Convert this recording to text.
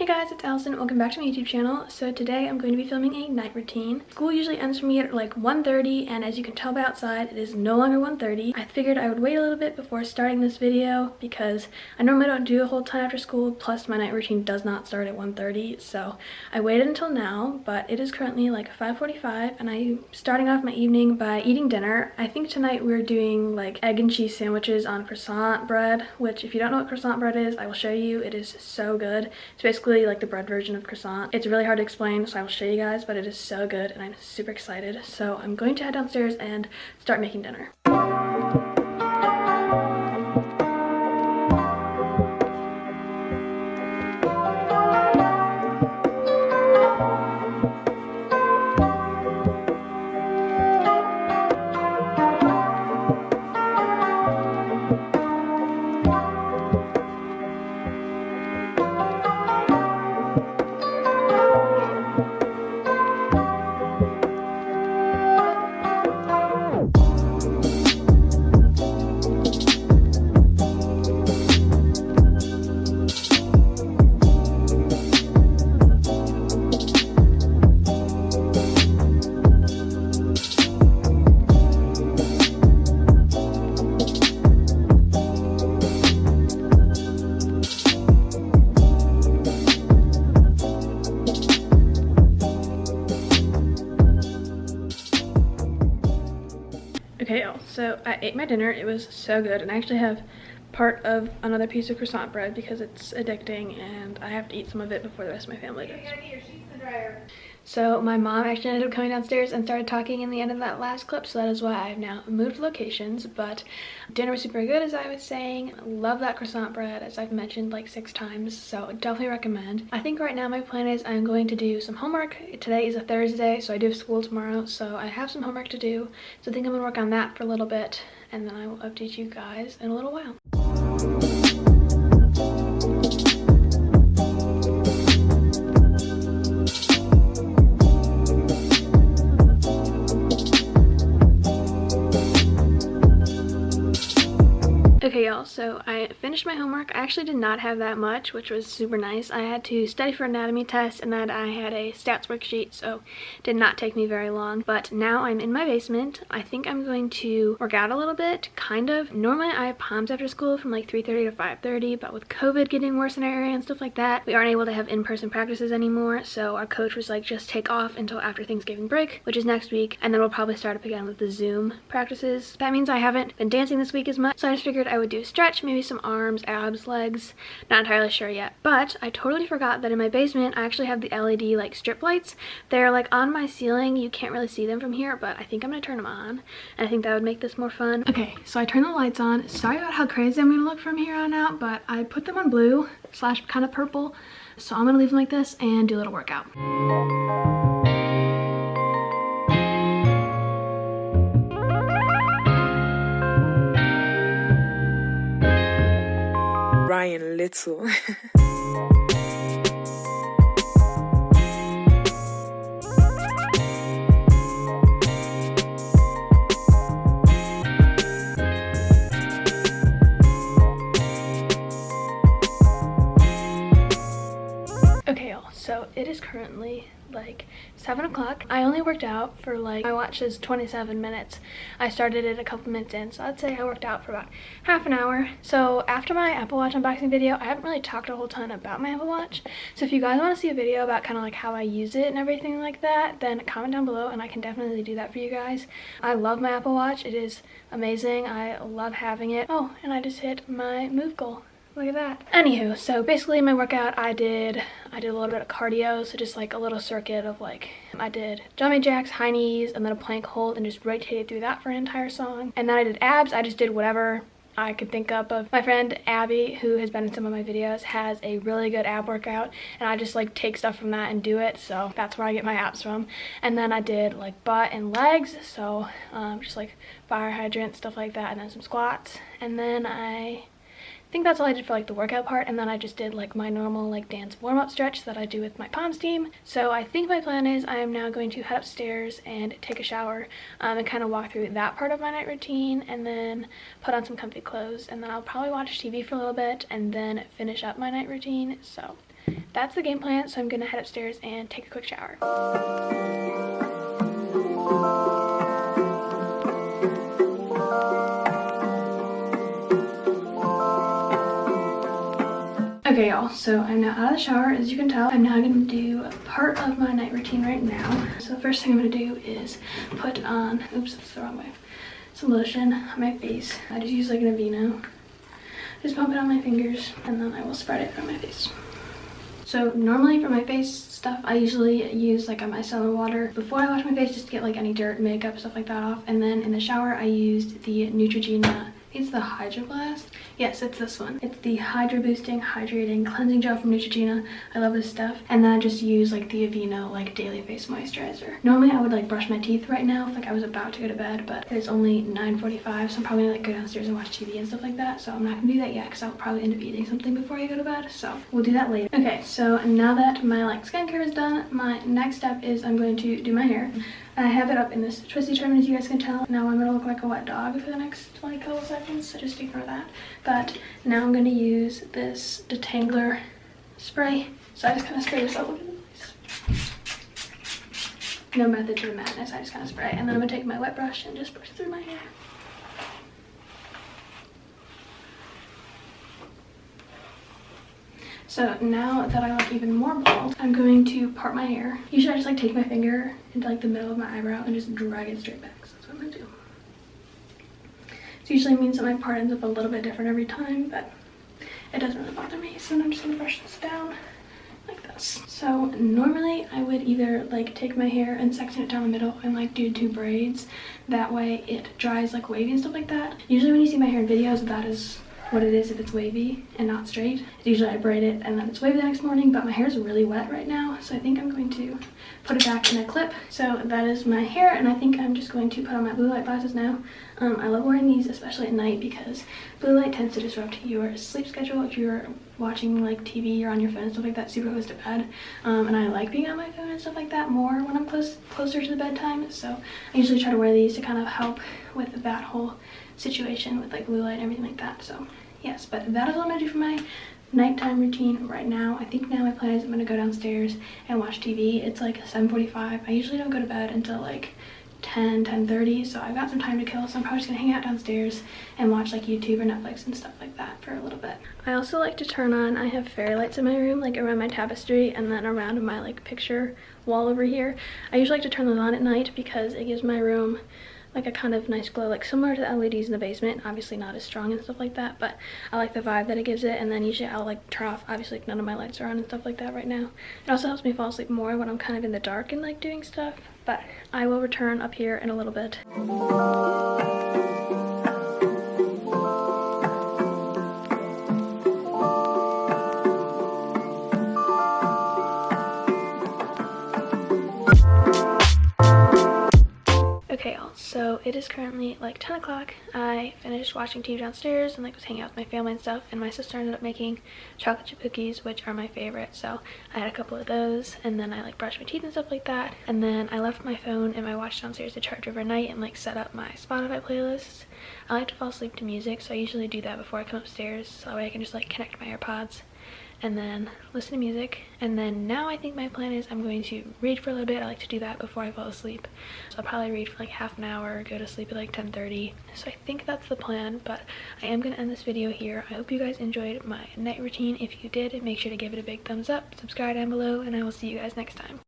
guys, it's Allison. Welcome back to my YouTube channel. So today I'm going to be filming a night routine. School usually ends for me at like 1:30, and as you can tell by outside, it is no longer 1:30. I figured I would wait a little bit before starting this video because I normally don't do a whole ton after school, plus my night routine does not start at 1:30, so I waited until now. But it is currently like 5:45 and I'm starting off my evening by eating dinner. I think tonight we're doing like egg and cheese sandwiches on croissant bread, which if you don't know what croissant bread is, I will show you. It is so good. It's basically like the bread version of croissant. It's really hard to explain, so I will show you guys, but it is so good and I'm super excited. So I'm going to head downstairs and start making dinner. Okay, y'all, so I ate my dinner. It was so good, and I actually have part of another piece of croissant bread because it's addicting and I have to eat some of it before the rest of my family does. You gotta get your sheets in the dryer. So my mom actually ended up coming downstairs and started talking in the end of that last clip, so that is why I've now moved locations. But dinner was super good, as I was saying. Love that croissant bread, as I've mentioned like 6 times, so definitely recommend. I think right now my plan is I'm going to do some homework. Today is a Thursday, so I do have school tomorrow, so I have some homework to do. So I think I'm gonna work on that for a little bit, and then I will update you guys in a little while. Okay, y'all, so I finished my homework. I actually did not have that much, which was super nice. I had to study for an anatomy test, and then I had a stats worksheet, so it did not take me very long. But now I'm in my basement. I think I'm going to work out a little bit, kind of. Normally I have POMs after school from like 3:30 to 5:30, but with COVID getting worse in our area and stuff like that, we aren't able to have in-person practices anymore, so our coach was like, just take off until after Thanksgiving break, which is next week, and then we'll probably start up again with the Zoom practices. That means I haven't been dancing this week as much, so I just figured I would do a stretch, maybe some arms, abs, legs. Not entirely sure yet, but I totally forgot that in my basement I actually have the LED like strip lights. They're like on my ceiling. You can't really see them from here, but I think I'm gonna turn them on, and I think that would make this more fun. Okay, so I turned the lights on. Sorry about how crazy I'm gonna look from here on out, but I put them on blue slash kind of purple, so I'm gonna leave them like this and do a little workout. Ryan Little. Okay, y'all, so it is currently like 7 o'clock. I only worked out for like, my watch says 27 minutes. I started it a couple minutes in, so I'd say I worked out for about half an hour. So after my Apple Watch unboxing video, I haven't really talked a whole ton about my Apple Watch. So if you guys want to see a video about kind of like how I use it and everything like that, then comment down below and I can definitely do that for you guys. I love my Apple Watch. It is amazing. I love having it. Oh, and I just hit my move goal. Look at that. Anywho, so basically my workout, I did a little bit of cardio, so just like a little circuit of like, I did jumping jacks, high knees, and then a plank hold, and just rotated through that for an entire song. And then I did abs. I just did whatever I could think up of. My friend Abby, who has been in some of my videos, has a really good ab workout, and I just like take stuff from that and do it, so that's where I get my abs from. And then I did like butt and legs, so just like fire hydrant, stuff like that, and then some squats. And then I think that's all I did for like the workout part, and then I just did like my normal like dance warm-up stretch that I do with my POMS team. So I think my plan is I am now going to head upstairs and take a shower and kind of walk through that part of my night routine, and then put on some comfy clothes, and then I'll probably watch TV for a little bit and then finish up my night routine. So that's the game plan. So I'm gonna head upstairs and take a quick shower. Okay y'all, so I'm now out of the shower. As you can tell, I'm now going to do a part of my night routine right now. So the first thing I'm going to do is put on, oops, that's the wrong way, some lotion on my face. I just use like an Aveeno. Just pump it on my fingers and then I will spread it on my face. So normally for my face stuff, I usually use like a micellar water before I wash my face just to get like any dirt, makeup, stuff like that off. And then in the shower, I used the Neutrogena. It's the Hydro Blast. Yes, it's this one. It's the Hydro Boosting, Hydrating Cleansing Gel from Neutrogena. I love this stuff. And then I just use like the Aveeno like daily face moisturizer. Normally I would like brush my teeth right now if like I was about to go to bed, but it's only 9:45, so I'm probably gonna like go downstairs and watch TV and stuff like that. So I'm not gonna do that yet because I'll probably end up eating something before I go to bed. So we'll do that later. Okay, so now that my like skincare is done, my next step is I'm going to do my hair. I have it up in this twisty trim, as you guys can tell. Now I'm gonna look like a wet dog for the next like couple seconds, so just ignore that. But now I'm gonna use this detangler spray. So I just kind of spray this all over the place. No method to the madness, I just kind of spray. And then I'm gonna take my wet brush and just brush through my hair. So now that I look even more bald, I'm going to part my hair. Usually I just like take my finger into like the middle of my eyebrow and just drag it straight back. So that's what I'm gonna do. It usually means that my part ends up a little bit different every time, but it doesn't really bother me. So I'm just gonna brush this down like this. So normally I would either like take my hair and section it down the middle and like do 2 braids. That way it dries like wavy and stuff like that. Usually when you see my hair in videos, that is what it is if it's wavy and not straight. Usually I braid it and then it's wavy the next morning, but my hair is really wet right now, so I think I'm going to put it back in a clip. So that is my hair, and I think I'm just going to put on my blue light glasses now. I love wearing these, especially at night, because blue light tends to disrupt your sleep schedule if you're watching like TV or on your phone and stuff like that super close to bed. And I like being on my phone and stuff like that more when I'm closer to the bedtime, so I usually try to wear these to kind of help with that whole situation with like blue light and everything like that. So yes, but that is what I'm gonna do for my nighttime routine right now. I think now my plan is I'm gonna go downstairs and watch TV. It's like 7:45. I usually don't go to bed until like 10:30, so I've got some time to kill, so I'm probably just gonna hang out downstairs and watch like YouTube or Netflix and stuff like that for a little bit. I also like to turn on, I have fairy lights in my room, like around my tapestry and then around my like picture wall over here. I usually like to turn those on at night because it gives my room like a kind of nice glow, like similar to the LEDs in the basement. Obviously not as strong and stuff like that, but I like the vibe that it gives it. And then usually I'll like turn off, obviously like none of my lights are on and stuff like that right now. It also helps me fall asleep more when I'm kind of in the dark and like doing stuff. But I will return up here in a little bit. Okay y'all, so it is currently like 10 o'clock. I finished watching TV downstairs and like was hanging out with my family and stuff, and my sister ended up making chocolate chip cookies, which are my favorite, so I had a couple of those, and then I like brushed my teeth and stuff like that, and then I left my phone and my watch downstairs to charge overnight and like set up my Spotify playlists. I like to fall asleep to music, so I usually do that before I come upstairs, so that way I can just like connect my AirPods and then listen to music. And then now I think my plan is I'm going to read for a little bit. I like to do that before I fall asleep, so I'll probably read for like half an hour, go to sleep at like 10:30. So I think that's the plan, but I am going to end this video here. I hope you guys enjoyed my night routine. If you did, make sure to give it a big thumbs up, subscribe down below, and I will see you guys next time.